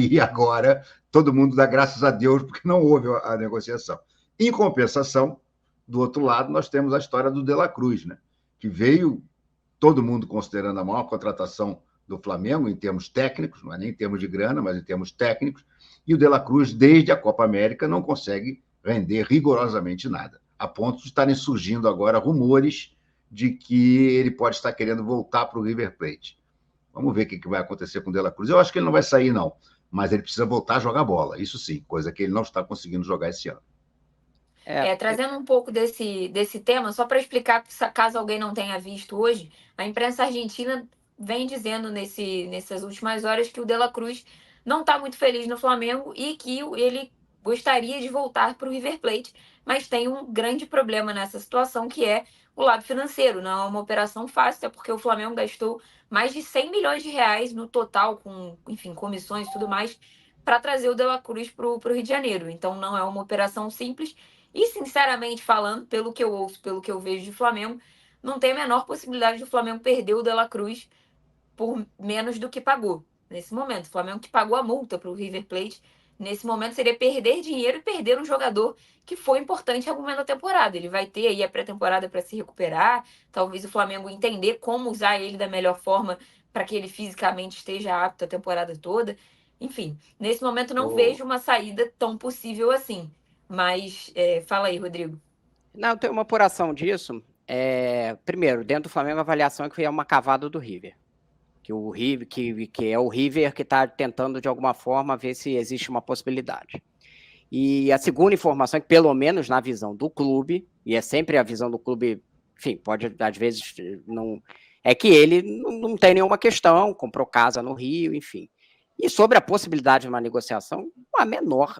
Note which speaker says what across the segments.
Speaker 1: aí agora todo mundo dá graças a Deus porque não houve a negociação. Em compensação, do outro lado, nós temos a história do De La Cruz, né? Que veio todo mundo considerando a maior contratação do Flamengo em termos técnicos, não é nem em termos de grana, mas em termos técnicos, e o De La Cruz, desde a Copa América, não consegue render rigorosamente nada, a ponto de estarem surgindo agora rumores de que ele pode estar querendo voltar para o River Plate. Vamos ver o que vai acontecer com o De La Cruz. Eu acho que ele não vai sair, não, mas ele precisa voltar a jogar bola, isso sim, coisa que ele não está conseguindo jogar esse ano.
Speaker 2: Trazendo um pouco desse tema, só para explicar, caso alguém não tenha visto hoje, a imprensa argentina vem dizendo nessas últimas horas que o De La Cruz não está muito feliz no Flamengo e que ele gostaria de voltar para o River Plate, mas tem um grande problema nessa situação, que é o lado financeiro. Não é uma operação fácil, é porque o Flamengo gastou mais de 100 milhões de reais no total, com, enfim, comissões e tudo mais, para trazer o De La Cruz para o Rio de Janeiro. Então não é uma operação simples. E, sinceramente falando, pelo que eu ouço, pelo que eu vejo de Flamengo, não tem a menor possibilidade do Flamengo perder o De La Cruz por menos do que pagou nesse momento. O Flamengo que pagou a multa para o River Plate, nesse momento seria perder dinheiro e perder um jogador que foi importante em algum momento da temporada. Ele vai ter aí a pré-temporada para se recuperar, talvez o Flamengo entender como usar ele da melhor forma para que ele fisicamente esteja apto a temporada toda. Enfim, nesse momento não vejo uma saída tão possível assim. Mas fala aí, Rodrigo.
Speaker 3: Não, tem uma apuração disso. Primeiro, dentro do Flamengo, a avaliação é que é uma cavada do River. Que o River, que é o River que está tentando, de alguma forma, ver se existe uma possibilidade. E a segunda informação é que, pelo menos na visão do clube, e é sempre a visão do clube, enfim, pode, às vezes, não... É que ele não tem nenhuma questão, comprou casa no Rio, enfim. E sobre a possibilidade de uma negociação, a menor,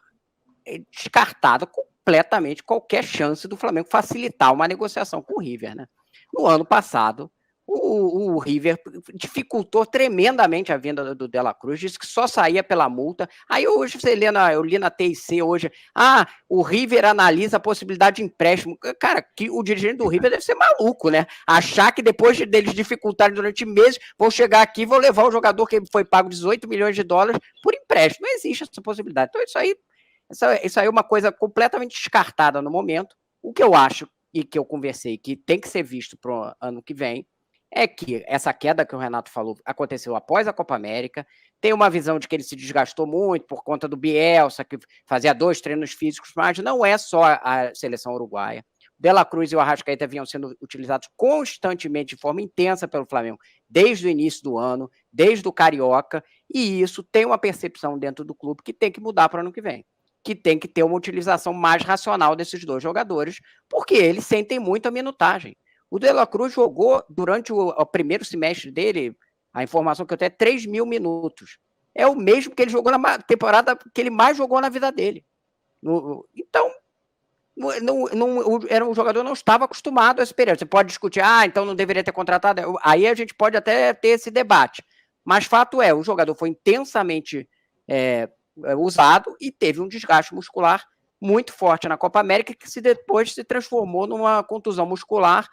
Speaker 3: descartada completamente qualquer chance do Flamengo facilitar uma negociação com o River, né? No ano passado, o River dificultou tremendamente a venda do De La Cruz, disse que só saía pela multa. Aí hoje eu li na TIC hoje, o River analisa a possibilidade de empréstimo. Cara, que o dirigente do River deve ser maluco, né? Achar que depois deles dificultarem durante meses, vão chegar aqui e vão levar o jogador que foi pago 18 milhões de dólares por empréstimo. Não existe essa possibilidade. Então isso aí é uma coisa completamente descartada no momento. O que eu acho e que eu conversei que tem que ser visto para o ano que vem é que essa queda que o Renato falou aconteceu após a Copa América. Tem uma visão de que ele se desgastou muito por conta do Bielsa, que fazia 2 treinos físicos, mas não é só a seleção uruguaia. De La Cruz e o Arrascaeta vinham sendo utilizados constantemente, de forma intensa pelo Flamengo, desde o início do ano, desde o Carioca, e isso tem uma percepção dentro do clube que tem que mudar para o ano que vem, que tem que ter uma utilização mais racional desses 2 jogadores, porque eles sentem muito a minutagem. O De La Cruz jogou, durante o primeiro semestre dele, a informação que eu tenho é 3 mil minutos. É o mesmo que ele jogou na temporada que ele mais jogou na vida dele. Então, era um jogador que não estava acostumado a esse período. Você pode discutir, então não deveria ter contratado. Aí a gente pode até ter esse debate. Mas fato é, o jogador foi intensamente usado e teve um desgaste muscular muito forte na Copa América, que depois se transformou numa contusão muscular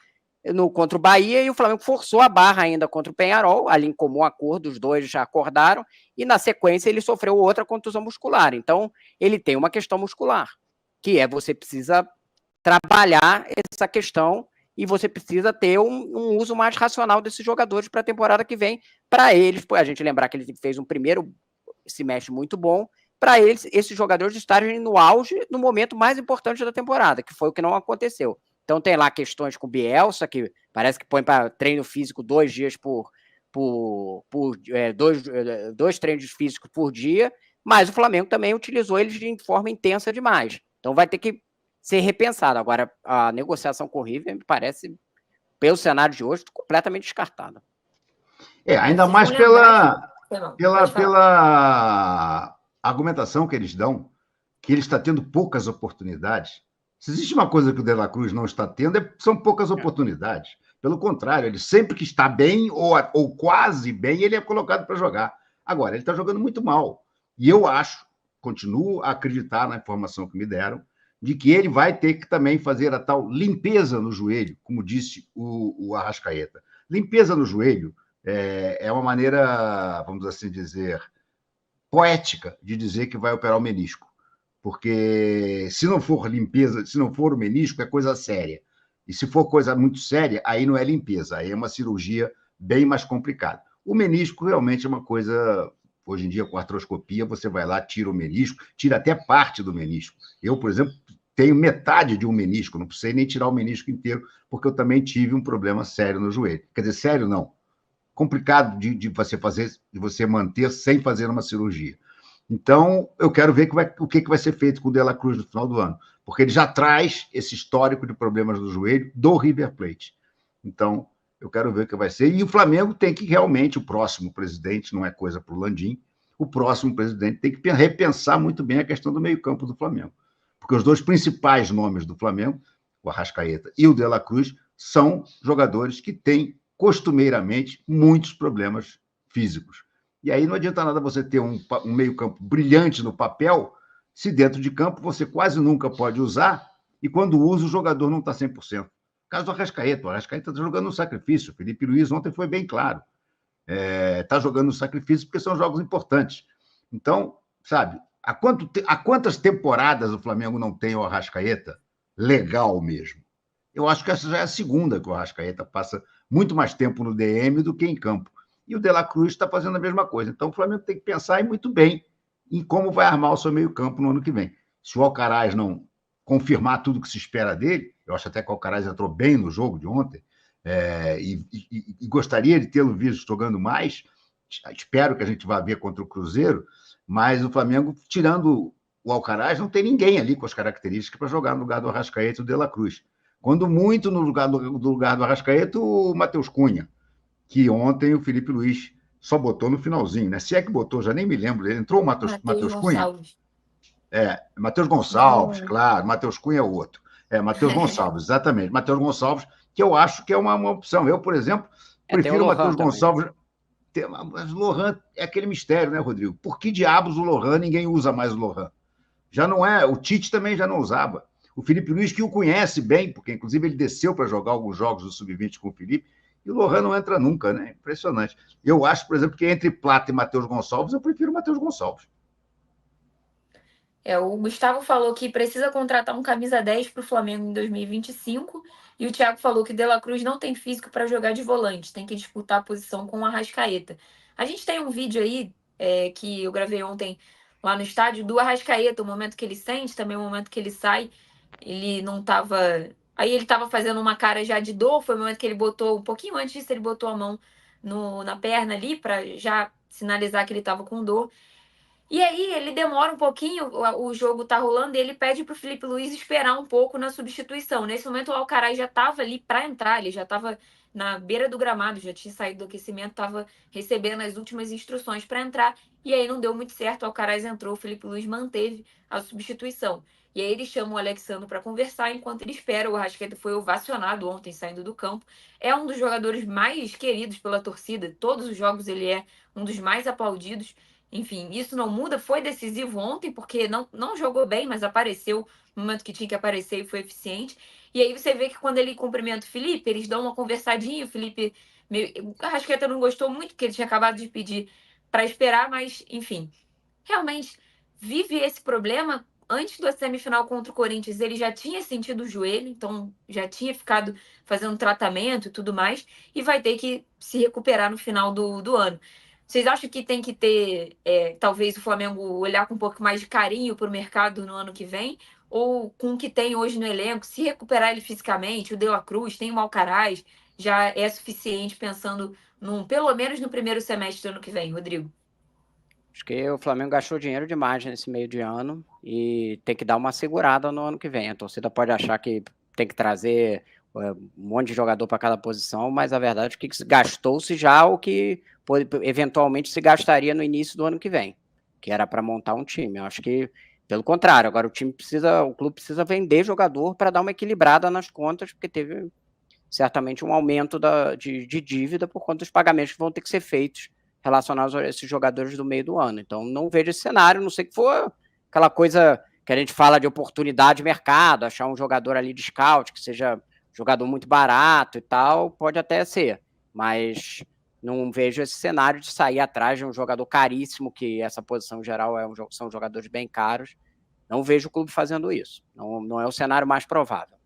Speaker 3: contra o Bahia, e o Flamengo forçou a barra ainda contra o Peñarol, ali em comum acordo, os dois já acordaram, e na sequência ele sofreu outra contusão muscular. Então, ele tem uma questão muscular, que você precisa trabalhar essa questão e você precisa ter um uso mais racional desses jogadores para a temporada que vem, para eles, a gente lembrar que ele fez um primeiro semestre muito bom, para esses jogadores estarem no auge no momento mais importante da temporada, que foi o que não aconteceu. Então tem lá questões com o Bielsa, que parece que põe para treino físico 2 dias dois treinos físicos por dia, mas o Flamengo também utilizou eles de forma intensa demais. Então vai ter que ser repensado. Agora, a negociação com o River me parece, pelo cenário de hoje, completamente descartada.
Speaker 1: Ainda mais pela argumentação que eles dão, que ele está tendo poucas oportunidades. Se existe uma coisa que o De La Cruz não está tendo, são poucas oportunidades. Pelo contrário, ele sempre que está bem, ou quase bem, ele é colocado para jogar. Agora, ele está jogando muito mal. E eu continuo a acreditar na informação que me deram, de que ele vai ter que também fazer a tal limpeza no joelho, como disse o Arrascaeta. Limpeza no joelho é uma maneira, vamos assim dizer, poética de dizer que vai operar o menisco, porque se não for limpeza, se não for o menisco, é coisa séria. E se for coisa muito séria, aí não é limpeza, aí é uma cirurgia bem mais complicada. O menisco realmente é uma coisa, hoje em dia, com artroscopia, você vai lá, tira o menisco, tira até parte do menisco. Eu, por exemplo, tenho metade de um menisco, não precisei nem tirar o menisco inteiro, porque eu também tive um problema sério no joelho. Quer dizer, sério não, complicado de você fazer, de você manter sem fazer uma cirurgia. Então, eu quero ver o que vai ser feito com o De La Cruz no final do ano, porque ele já traz esse histórico de problemas do joelho do River Plate. Então, eu quero ver o que vai ser. E o Flamengo tem que realmente, o próximo presidente, não é coisa para o Landim, o próximo presidente tem que repensar muito bem a questão do meio-campo do Flamengo. Porque os dois principais nomes do Flamengo, o Arrascaeta e o De La Cruz, são jogadores que têm, costumeiramente, muitos problemas físicos. E aí não adianta nada você ter um meio-campo brilhante no papel, se dentro de campo você quase nunca pode usar, e quando usa, o jogador não está 100%. Caso do Arrascaeta, o Arrascaeta está jogando no sacrifício. O Felipe Luiz ontem foi bem claro. Está jogando no sacrifício porque são jogos importantes. Então, sabe, há quantas temporadas o Flamengo não tem o Arrascaeta? Legal mesmo. Eu acho que essa já é a segunda que o Arrascaeta passa muito mais tempo no DM do que em campo. E o De La Cruz está fazendo a mesma coisa. Então, o Flamengo tem que pensar muito bem em como vai armar o seu meio-campo no ano que vem. Se o Alcaraz não confirmar tudo que se espera dele, eu acho até que o Alcaraz entrou bem no jogo de ontem, e gostaria de tê-lo visto jogando mais. Espero que a gente vá ver contra o Cruzeiro, mas o Flamengo, tirando o Alcaraz, não tem ninguém ali com as características para jogar no lugar do Arrascaeta e do De La Cruz. Quando muito no lugar do Arrascaeta, o Matheus Cunha, que ontem o Felipe Luiz só botou no finalzinho, né? Se é que botou, já nem me lembro. Ele entrou o Matheus Cunha? Matheus Gonçalves, claro. Matheus Cunha é o outro. Matheus Gonçalves, exatamente. Matheus Gonçalves, que eu acho que é uma opção. Eu, por exemplo, prefiro o Matheus Gonçalves. Mas o Lohan é aquele mistério, né, Rodrigo? Por que diabos o Lohan, ninguém usa mais o Lohan? Já não é. O Tite também já não usava. O Felipe Luiz, que o conhece bem, porque inclusive ele desceu para jogar alguns jogos do Sub-20 com o Felipe, e o Lohan não entra nunca, né? Impressionante. Eu acho, por exemplo, que entre Plata e Matheus Gonçalves, eu prefiro Matheus Gonçalves.
Speaker 2: O Gustavo falou que precisa contratar um camisa 10 para o Flamengo em 2025, e o Thiago falou que o De La Cruz não tem físico para jogar de volante, tem que disputar a posição com o Arrascaeta. A gente tem um vídeo aí que eu gravei ontem lá no estádio do Arrascaeta, o momento que ele sente, também o momento que ele sai. Ele não estava. Aí ele estava fazendo uma cara já de dor, foi o momento que ele botou, um pouquinho antes disso, ele botou a mão na perna ali para já sinalizar que ele estava com dor. E aí ele demora um pouquinho, o jogo tá rolando, e ele pede pro Felipe Luiz esperar um pouco na substituição. Nesse momento o Alcaraz já estava ali para entrar, ele já estava na beira do gramado, já tinha saído do aquecimento, estava recebendo as últimas instruções para entrar, e aí não deu muito certo, o Alcaraz entrou, o Felipe Luiz manteve a substituição. E aí ele chama o Alexandre para conversar, enquanto ele espera. O Arrascaeta foi ovacionado ontem saindo do campo. É um dos jogadores mais queridos pela torcida, todos os jogos ele é um dos mais aplaudidos. Enfim, isso não muda, foi decisivo ontem, porque não jogou bem, mas apareceu no momento que tinha que aparecer e foi eficiente. E aí você vê que quando ele cumprimenta o Felipe, eles dão uma conversadinha, o Felipe... O Arrascaeta não gostou muito, porque ele tinha acabado de pedir para esperar, mas, enfim, realmente vive esse problema. Antes da semifinal contra o Corinthians, ele já tinha sentido o joelho, então já tinha ficado fazendo tratamento e tudo mais, e vai ter que se recuperar no final do ano. Vocês acham que tem que ter, talvez, o Flamengo olhar com um pouco mais de carinho para o mercado no ano que vem? Ou com o que tem hoje no elenco, se recuperar ele fisicamente, o De La Cruz, tem o Alcaraz, já é suficiente pensando pelo menos no primeiro semestre do ano que vem, Rodrigo?
Speaker 3: Acho que o Flamengo gastou dinheiro demais nesse meio de ano e tem que dar uma segurada no ano que vem. A torcida pode achar que tem que trazer um monte de jogador para cada posição, mas a verdade é que gastou-se já o que eventualmente se gastaria no início do ano que vem, que era para montar um time. Eu acho que, pelo contrário, agora o clube precisa vender jogador para dar uma equilibrada nas contas, porque teve certamente um aumento de dívida por conta dos pagamentos que vão ter que ser feitos relacionados a esses jogadores do meio do ano. Então, não vejo esse cenário, não sei que for aquela coisa que a gente fala de oportunidade de mercado, achar um jogador ali de scout, que seja jogador muito barato e tal, pode até ser, mas Não vejo esse cenário de sair atrás de um jogador caríssimo, que essa posição em geral são jogadores bem caros. Não vejo o clube fazendo isso. Não é o cenário mais provável.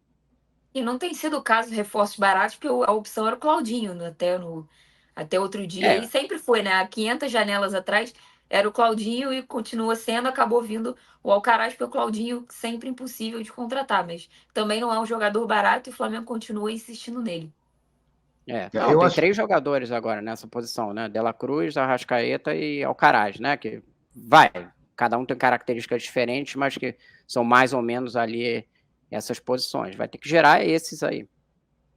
Speaker 2: E não tem sido o caso de reforços baratos, porque a opção era o Claudinho, né? Até outro dia. E sempre foi, né? Há 500 janelas atrás era o Claudinho e continua sendo. Acabou vindo o Alcaraz, porque o Claudinho sempre impossível de contratar. Mas também não é um jogador barato e o Flamengo continua insistindo nele.
Speaker 3: Tem 3 jogadores agora nessa posição, né? De La Cruz, Arrascaeta e Alcaraz, né? Que cada um tem características diferentes, mas que são mais ou menos ali essas posições. Vai ter que gerar esses aí.